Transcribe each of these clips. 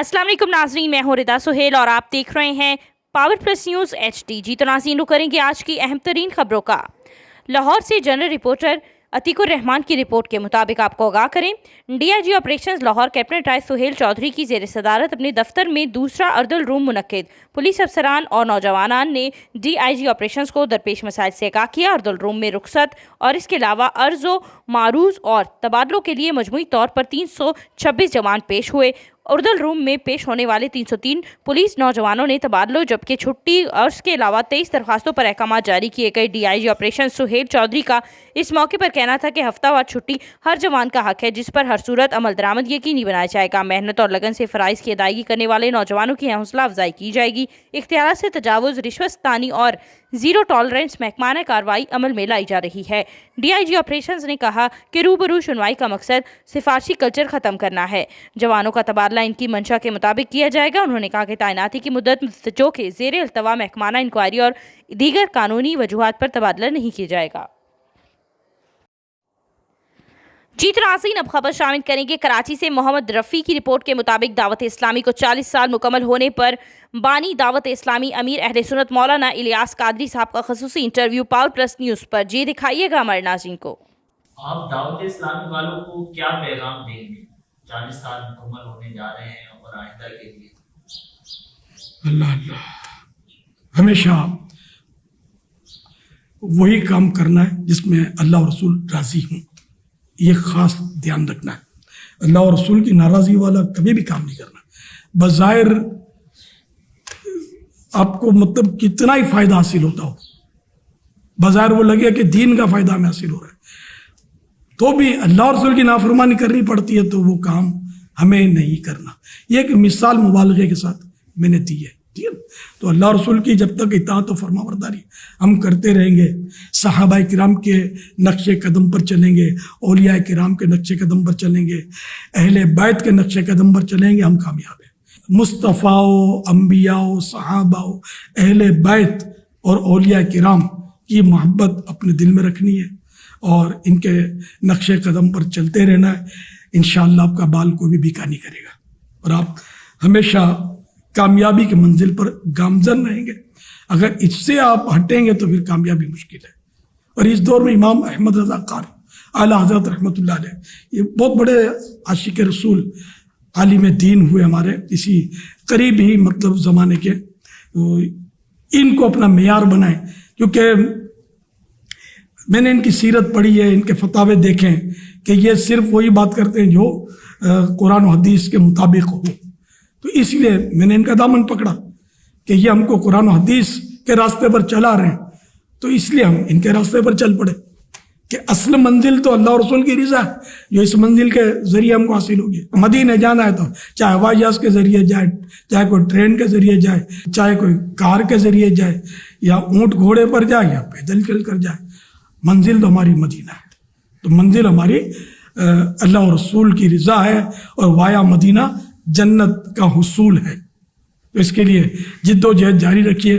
अस्सलाम वालेकुम नाज़रीन, मैं हूं रिदा सुहेल और आप देख रहे हैं पावर प्लस न्यूज़ HD। जी तो नाज़रीन, रुक करेंगे आज की अहम तरीन खबरों का। लाहौर से जनरल रिपोर्टर अतीकुर रहमान की रिपोर्ट के मुताबिक आपको आगाह करें, DIG ऑपरेशंस लाहौर कैप्टन राय सुहेल चौधरी की ज़ेर सदारत अपने दफ्तर में दूसरा अर्दल रूम मुनक्किद। पुलिस अफसरान और नौजवानान ने DIG ऑपरेशंस को दरपेश मसाइल से आगाह किया। अर्दल रूम में रुखसत और इसके अलावा अर्ज़ो मारूज और तबादलों के लिए मजमूई तौर पर 326 जवान पेश हुए। उर्दल रूम में पेश होने वाले 303 पुलिस नौजवानों ने तबादलों जबकि छुट्टी और इसके अलावा 23 दरखास्तों पर अहकाम जारी किए गए। DIG ऑपरेशन सुहेल चौधरी का इस मौके पर कहना था कि हफ्तावार छुट्टी हर जवान का हक है, जिस पर हर सूरत अमल दरामद यकीनी बनाया जाएगा। मेहनत और लगन से फ़राइज़ की अदायगी करने वाले नौजवानों की हौसला अफजाई की जाएगी। इख्तियार से तजावुज़, रिश्वततानी और जीरो टॉलरेंस महकमाना कार्रवाई अमल में लाई जा रही है। DIG ऑपरेशंस ने कहा कि रूबरू सुनवाई का मकसद सिफारशी कल्चर ख़त्म करना है। जवानों का तबादला इनकी मंशा के मुताबिक किया जाएगा। उन्होंने कहा कि तैनाती की मुद्दत जो के ज़ेर अल्तवा महकमाना इंक्वायरी और दीगर कानूनी वजूहात पर तबादला नहीं किया जाएगा। जी तो नाज़रीन, अब खबर शामिल करेंगे कराची से। मोहम्मद रफ़ी की रिपोर्ट के मुताबिक दावत इस्लामी को 40 साल मुकम्मल होने पर बानी दावत इस्लामी अमीर अहले सुन्नत मौलाना इलियास कादरी साहब का ख़ुसूसी इंटरव्यू पावर प्लस न्यूज़ पर। जी दिखाइएगा हमारे नाज़रीन को। आप दावत इस्लामी वालों को क्या पैगाम देंगे? 40 साल मुकम्मल होने जा रहे हैं और आइंदा के लिए अल्लाह अल्लाह हमेशा वही काम करना है जिसमें अल्लाह और रसूल राजी हों, ये खास ध्यान रखना है। अल्लाह और रसूल की नाराज़गी वाला कभी भी काम नहीं करना। बज़ाहिर आपको मतलब कितना ही फ़ायदा हासिल होता हो, बज़ाहिर वो लगे कि दीन का फ़ायदा हमें हासिल हो रहा है, तो भी अल्लाह और रसूल की नाफरमानी करनी पड़ती है, तो वो काम हमें नहीं करना। ये एक मिसाल मुबालगे के साथ मैंने दी है, ठीक है। तो अल्लाह रसूल की जब तक इताअत और फरमाबरदारी हम करते रहेंगे, सहाबाए किराम के नक्शे कदम पर चलेंगे, औलिया किराम के नक्शे कदम पर चलेंगे, अहले बैत के नक्शे कदम पर चलेंगे, हम कामयाब हैं। मुस्तफ़ाओ, अम्बियाओ, सहाबाओ, अहले बैत और औलिया किराम की मोहब्बत अपने दिल में रखनी है और इनके नक्शे कदम पर चलते रहना है। इंशाअल्लाह आपका बाल कोई भी बीका नहीं करेगा और आप हमेशा कामयाबी की मंजिल पर गामजन रहेंगे। अगर इससे आप हटेंगे तो फिर कामयाबी मुश्किल है। और इस दौर में इमाम अहमद रज़ा ख़ान आला हज़रत रहमतुल्लाह अलैह, ये बहुत बड़े आशिक रसूल आलिम दीन हुए हमारे इसी करीब ही मतलब ज़माने के, तो इनको अपना मेयार बनाएं। क्योंकि मैंने इनकी सीरत पढ़ी है, इनके फतावे देखें कि ये सिर्फ वही बात करते हैं जो कुरान और हदीस के मुताबिक हो। तो इसलिए मैंने इनका दामन पकड़ा कि ये हमको कुरान और हदीस के रास्ते पर चला रहे हैं, तो इसलिए हम इनके रास्ते पर चल पड़े कि असल मंजिल तो अल्लाह और रसूल की रिज़ा है, जो इस मंजिल के ज़रिए हमको हासिल होगी। मदीने जाना है तो चाहे हवाई जहाज़ के ज़रिए जाए, चाहे कोई ट्रेन के ज़रिए जाए, चाहे कोई कार के ज़रिए जाए, या ऊँट घोड़े पर जाए, या पैदल चल कर जाए, मंजिल तो हमारी मदीना है। तो मंजिल हमारी अल्लाह और रसूल की रिज़ा है और वाया मदीना जन्नत का हुसूल है। तो इसके लिए जिद्दोजहद जारी रखिए,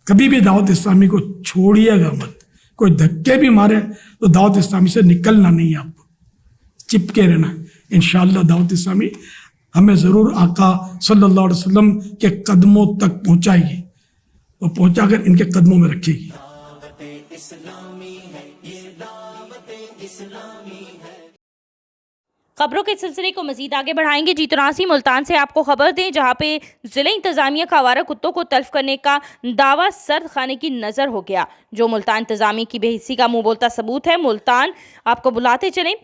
कभी भी दावत इस्लामी को छोड़िएगा मत। कोई धक्के भी मारे तो दावत इस्लामी से निकलना नहीं है, आपको चिपके रहना। इंशाअल्लाह दावत इस्लामी हमें ज़रूर आका सल्लल्लाहु अलैहि वसल्लम के कदमों तक पहुँचाएगी और पहुँचाकर इनके कदमों में रखेगी। खबरों के सिलसिले को मजीद आगे बढ़ाएंगे। जी तो नाज़रीन, मुल्तान से आपको खबर दें, जहां पे ज़िले इंतज़ामिया का आवारा कुत्तों को तल्फ करने का दावा सर्द खाने की नज़र हो गया, जो मुल्तान इंतज़ामिया की बेहिस्सी का मुंह बोलता सबूत है। मुल्तान आपको बुलाते चलें,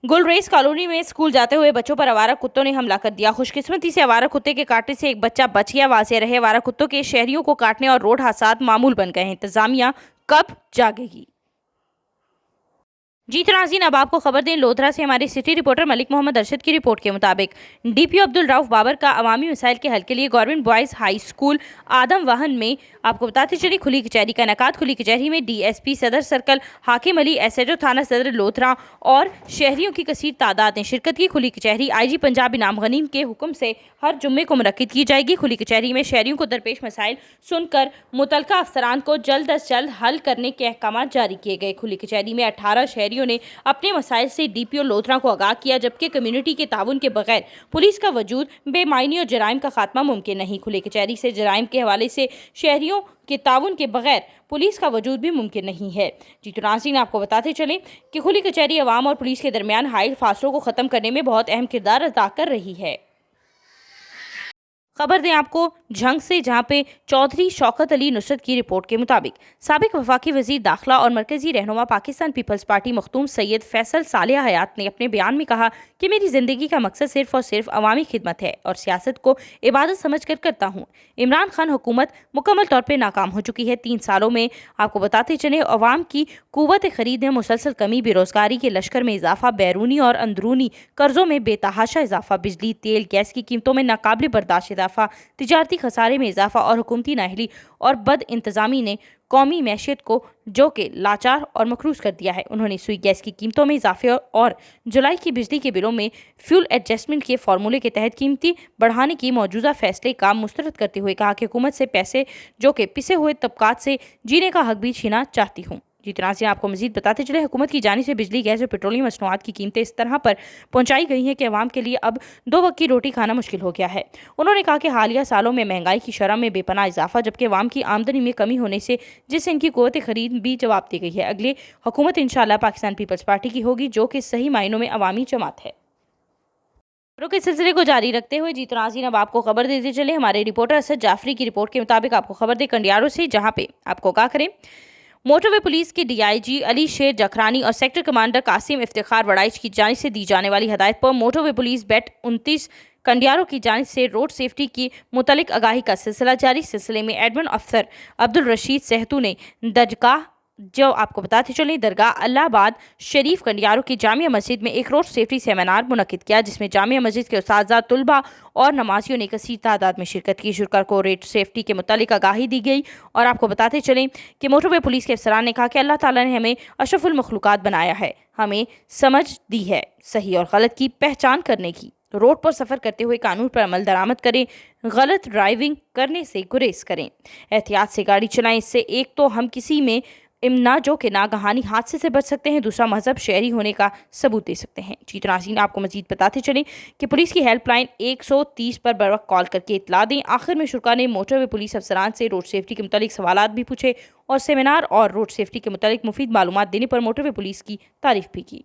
गुलरेज कॉलोनी में स्कूल जाते हुए बच्चों पर आवारा कुत्तों ने हमला कर दिया। खुशकिस्मती से आवारा कुत्ते के काटने से एक बच्चा बच गया। वाज़ेह रहे, आवारा कुत्तों के शहरियों को काटने और रोड हादसात मामूल बन गए हैं। इंतज़ामिया कब जागेगी? जी तो नाज़रीन, अब आपको खबर दें, लोधरा से हमारे सिटी रिपोर्टर मलिक मोहम्मद अरशद की रिपोर्ट के मुताबिक DPO अब्दुल रऊफ बाबर का अवामी मसाइल के हल के लिए गवर्नमेंट बॉयज़ हाई स्कूल आदम वाहन में आपको बताते चले खुली कचहरी का इनेकाद। खुली कचहरी में DSP सदर सर्कल हाकिम अली, SHO थाना सदर लोधरा और शहरियों की कसीर तादाद ने शिरकत की। खुली कचहरी IG पंजाब इनाम गनीम के हुक्म से हर जुम्मे को मुनक्किद की जाएगी। खुली कचहरी में शहरियों को दरपेश मसाइल सुनकर मुतलका अफसरान को जल्द अज जल्द हल करने के अहकाम जारी किए गए। खुली कचहरी में 18 शहरी शहरियों ने अपने मसाइल से DPO लोधरा को आगाह किया, जबकि कम्युनिटी के ताउन के बगैर पुलिस का वजूद बेमायनी और जराइम का खात्मा मुमकिन नहीं। खुले कचहरी से जराइम के हवाले से शहरियों के ताउन के बगैर पुलिस का वजूद भी मुमकिन नहीं है। जी तो नाज़रीन, आपको बताते चलें कि खुली कचहरी अवाम और पुलिस के दरमियान हाइल फासलों को ख़त्म करने में बहुत अहम किरदार अदा कर रही है। खबर दें आपको झंग से, जहां पे चौधरी शौकत अली नुसरत की रिपोर्ट के मुताबिक साबिक वफाकी वजीर दाखिला और मरकजी रहनुमा पाकिस्तान पीपल्स पार्टी मखदूम सैयद फैसल सालेह हयात ने अपने बयान में कहा कि मेरी ज़िंदगी का मकसद सिर्फ और सिर्फ अवामी खिदमत है और सियासत को इबादत समझ कर करता हूँ। इमरान खान हुकूमत मुकम्मल तौर पर नाकाम हो चुकी है। 3 सालों में आपको बताते चले अवाम की कुव्वत खरीद में मुसलसल कमी, बेरोजगारी के लश्कर में इजाफा, बैरूनी और अंदरूनी कर्जों में बेतहाशा इजाफा, बिजली तेल गैस की कीमतों में नाकाबिल बर्दाश्त इजाफा, तिजारती खसारे में इजाफा और हुकूमती नाअहली और बद इंतजामी ने कौमी मैशियत को जो कि लाचार और मकरूज कर दिया है। उन्होंने सुई गैस की कीमतों में इजाफे और जुलाई की बिजली के बिलों में फ्यूल एडजस्टमेंट के फार्मूले के तहत कीमती बढ़ाने की मौजूदा फैसले का मुस्तरद करते हुए कहा कि हुकूमत से पैसे जो कि पिसे हुए तबकात से जीने का हक भी छीना चाहती हूँ। जितना से आपको मजीद बताते चले, हुकूमत की जानिब से बिजली गैस और पेट्रोलियम मसनूआत की कीमतें इस तरह पर पहुंचाई गई हैं कि अवाम के लिए अब 2 वक्त की रोटी खाना मुश्किल हो गया है। उन्होंने कहा कि हालिया सालों में महंगाई की शरह में बेपनाह इजाफा, जबकि अवाम की आमदनी में कमी होने से जिससे इनकी कुव्वत खरीद भी जवाब दी गई है। अगली हुकूमत इंशाअल्लाह पाकिस्तान पीपल्स पार्टी की होगी, जो कि सही मायनों में अवामी जमात है। खबरों के सिलसिले को जारी रखते हुए जी तो नाज़रीन, अब आपको खबर देते चले हमारे रिपोर्टर असद जाफरी की रिपोर्ट के मुताबिक। आपको खबर दे कंडियारों से, जहाँ पे आपको क्या करें, मोटरवे पुलिस के DIG अली शेर जखरानी और सेक्टर कमांडर कासिम इफ्तिखार वड़ाइच की जानिब से दी जाने वाली हदायत पर मोटरवे पुलिस बेट 29 कंडियारों की जानिब से रोड सेफ्टी की मुतलिक आगाही का सिलसिला जारी। सिलसिले में एडमिन अफसर अब्दुल रशीद सहतू ने दरगाह जो आपको बताते चलें दरगाह अल्लाहबाद शरीफ कंडियारों की जामिया मस्जिद में एक रोड सेफ्टी सेमिनार मुनक्किद किया, जिसमें जामिया मस्जिद के उस्ताद, तुलबा और नमाजियों ने कसीर तादाद में शिरकत की। शुरकर को रोड सेफ्टी के मुतालिक आगाही दी गई और आपको बताते चलें कि मोटरवे पुलिस के अफसरान ने कहा कि अल्लाह ताला ने हमें अशरफुल मखलूकात बनाया है, हमें समझ दी है सही और गलत की पहचान करने की। रोड पर सफ़र करते हुए कानून पर अमल दरामद करें, गलत ड्राइविंग करने से गुरेज करें, एहतियात से गाड़ी चलाएं। इससे एक तो हम किसी में इम्ना जो कि नागहानी हादसे से बच सकते हैं, दूसरा मजहब शहरी होने का सबूत दे सकते हैं। जी तो नाज़रीन, आपको मजीद बताते चलें कि पुलिस की हेल्पलाइन 130 पर बर वक्त कॉल करके इतला दें। आखिर में शुरा ने मोटरवे पुलिस अफसरान से रोड सेफ्टी के मुतालिक सवालात भी पूछे और सेमिनार और रोड सेफ्टी के मुतालिक मुफीद मालूमात देने पर मोटरवे पुलिस की तारीफ भी की।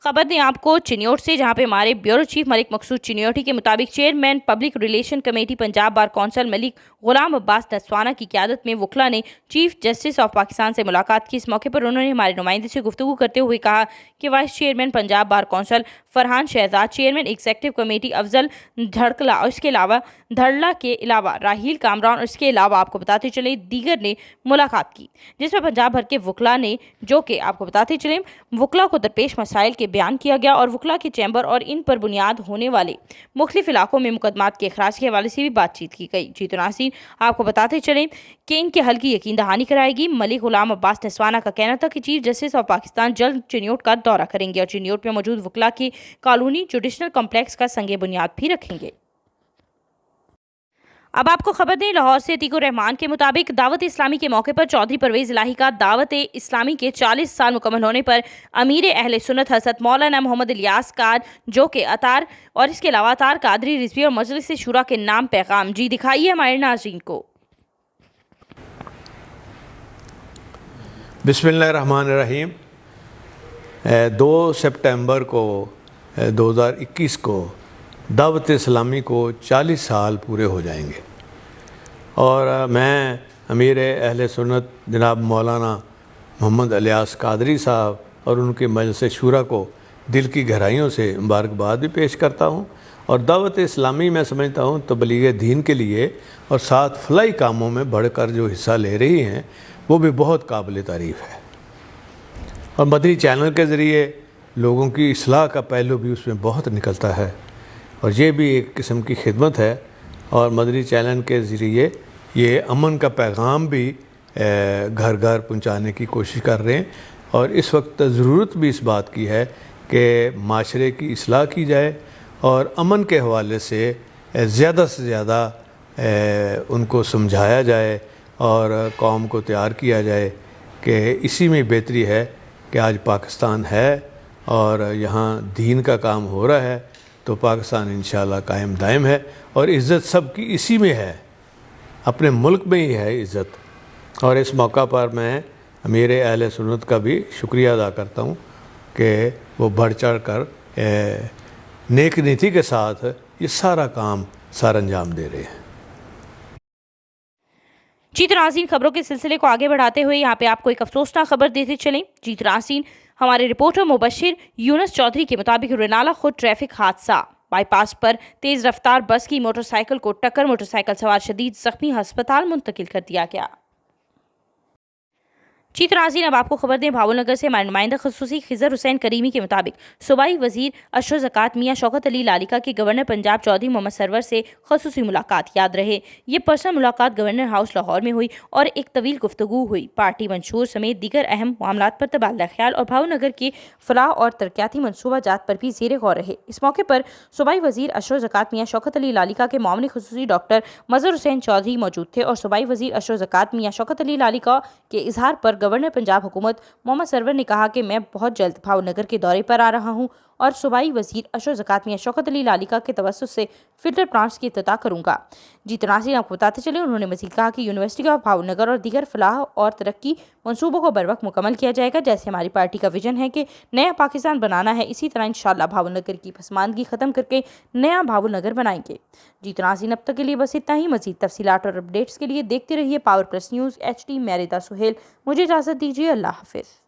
खबर दें आपको चिन्योट से, जहां पे हमारे ब्यूरो चीफ मलिक मकसूद चिन्योटी के मुताबिक chairman public relation committee Punjab bar council Malik Ghulam Abbas Naswana की क़यादत में वकला ने चीफ जस्टिस ऑफ पाकिस्तान से मुलाकात की। इस मौके पर उन्होंने हमारे नुमाइंदे से गुफ्तगू करते हुए कहा कि vice chairman Punjab bar council Farhan Shahzad, chairman executive committee Afzal Dhadkala और इसके अलावा धड़ला के अलावा राहील कामरान और इसके अलावा आपको बताते चले दीगर ने मुलाकात की, जिसमें पंजाब भर के वकला ने जो कि आपको बताते चले वकला को दरपेश मसाइल के बयान किया गया और वकला के चैम्बर और इन पर बुनियाद होने वाले मुख्तलिफ इलाकों में मुकदमात के अखराज के हवाले से भी बातचीत की गई। जी तो नाज़रीन, आपको बताते चलें कि इनके हल की यकीन दहानी कराएगी। मलिक गुलाम अब्बास नसवाना का कहना था कि चीफ जस्टिस ऑफ पाकिस्तान जल्द चिन्योट का दौरा करेंगे और चिन्योट में मौजूद वकला की कॉलोनी जुडिशनल कॉम्प्लेक्स का संगे बुनियाद भी रखेंगे। अब आपको खबर दें लाहौर से, अतीकुर रहमान के मुताबिक दावत इस्लामी के मौके पर चौधरी परवेज इलाही का दावत इस्लामी के 40 साल मुकम्मल होने पर अमीर अहले सुन्नत हज़रत मौलाना मोहम्मद इलियास कार जो के अतार और इसके अलावा अतार कादरी रिजवी और मजलिस शुरा के नाम पैगाम। जी दिखाइए हमारे नाज़रीन को। बिस्मिल्लाहिर्रहमानिर्रहीम। 2 सितंबर को 2021 को दावत इस्लामी को 40 साल पूरे हो जाएंगे और मैं अमीर अहले सुन्नत जनाब मौलाना मोहम्मद इलियास कादरी साहब और उनके मजलिस शूरा को दिल की गहराइयों से मुबारकबाद भी पेश करता हूँ। और दावत इस्लामी मैं समझता हूँ तबलीग दीन के लिए और साथ फलाही कामों में बढ़कर जो हिस्सा ले रही हैं वो भी बहुत काबिल तारीफ़ है और मदनी चैनल के ज़रिए लोगों की इस्लाह का पहलू भी उसमें बहुत निकलता है और ये भी एक किस्म की खिदमत है। और मदनी चैनल के ज़रिए ये अमन का पैगाम भी घर घर पहुंचाने की कोशिश कर रहे हैं और इस वक्त ज़रूरत भी इस बात की है कि माशरे की इस्लाह की जाए और अमन के हवाले से ज़्यादा से ज़्यादा उनको समझाया जाए और कौम को तैयार किया जाए کہ اسی میں بہتری ہے کہ آج پاکستان ہے اور یہاں دین کا کام ہو رہا ہے، تو پاکستان انشاءاللہ قائم دائم ہے، اور عزت سب کی اسی میں ہے، اپنے ملک میں ہی ہے عزت۔ اور اس موقع پر میں امیر اہل سنت کا بھی شکریہ ادا کرتا ہوں کہ وہ بڑھ چڑھ کر نیک نیتی کے ساتھ یہ سارا کام سر انجام دے رہے ہیں۔ جی تو ناظرین، خبروں کے سلسلے کو آگے بڑھاتے ہوئے یہاں پہ آپ کو ایک افسوسناک خبر دیتے چلیں۔ جی تو ناظرین، ہمارے رپورٹر مبشر یونس چودھری کے مطابق رنالہ خود ٹریفک حادثہ، بائی پاس پر تیز رفتار بس کی موٹر سائیکل کو ٹکر، موٹر سائیکل سوار شدید زخمی، ہسپتال منتقل کر دیا گیا۔ جی تو ناظرین، اب آپ کو خبر دیں بھاول نگر سے ہمارے نمائندہ خصوصی خضر حسین کریمی کے مطابق صوبائی وزیر اشر زکوٰۃ میاں شوکت علی لالیکا کی گورنر پنجاب چودھری محمد سرور سے خصوصی ملاقات یاد رہے۔ یہ پرسنل ملاقات گورنر ہاؤس لاہور میں ہوئی اور ایک طویل گفتگو ہوئی۔ پارٹی منشور سمیت دیگر اہم معاملات پر تبادلہ خیال اور بھاول نگر کے فلاح اور ترقیاتی منصوبہ جات پر بھی زیر غور رہے۔ اس موقع پر صوبائی وزیر اشر زکوٰۃ میاں شوکت علی لالیکا کے معاون خصوصی ڈاکٹر مظہر حسین چودھری موجود تھے، اور صوبائی وزیر اشر زکوٰۃ میاں شوکت علی لالیکا کے اظہار پر گورنر پنجاب حکومت محمد سرور نے کہا کہ میں بہت جلد بھاول نگر کے دورے پر آ رہا ہوں اور صوبائی وزیر اشر زکوٰۃ میاں شوکت علی لالیکا کے توسط سے فلٹر پلانٹس کی افتتاح کروں گا۔ جی تو ناظرین، آپ کو بتاتے چلے، انہوں نے مزید کہا کہ یونیورسٹی آف بھاول نگر اور دیگر فلاح اور ترقی منصوبوں کو بروقت مکمل کیا جائے گا۔ جیسے ہماری پارٹی کا ویژن ہے کہ نیا پاکستان بنانا ہے، اسی طرح انشاءاللہ بھاول نگر کی پسماندگی ختم کر کے نیا بھاول نگر بنائیں گے۔ جی تو ناظرین، اب تک کے لیے بس اتنا ہی۔ مزید تفصیلات اور اپڈیٹس کے لیے دیکھتے رہیے پاور پلس نیوز HD۔ میں رضا سہیل، مجھے اجازت دیجیے، اللہ حافظ۔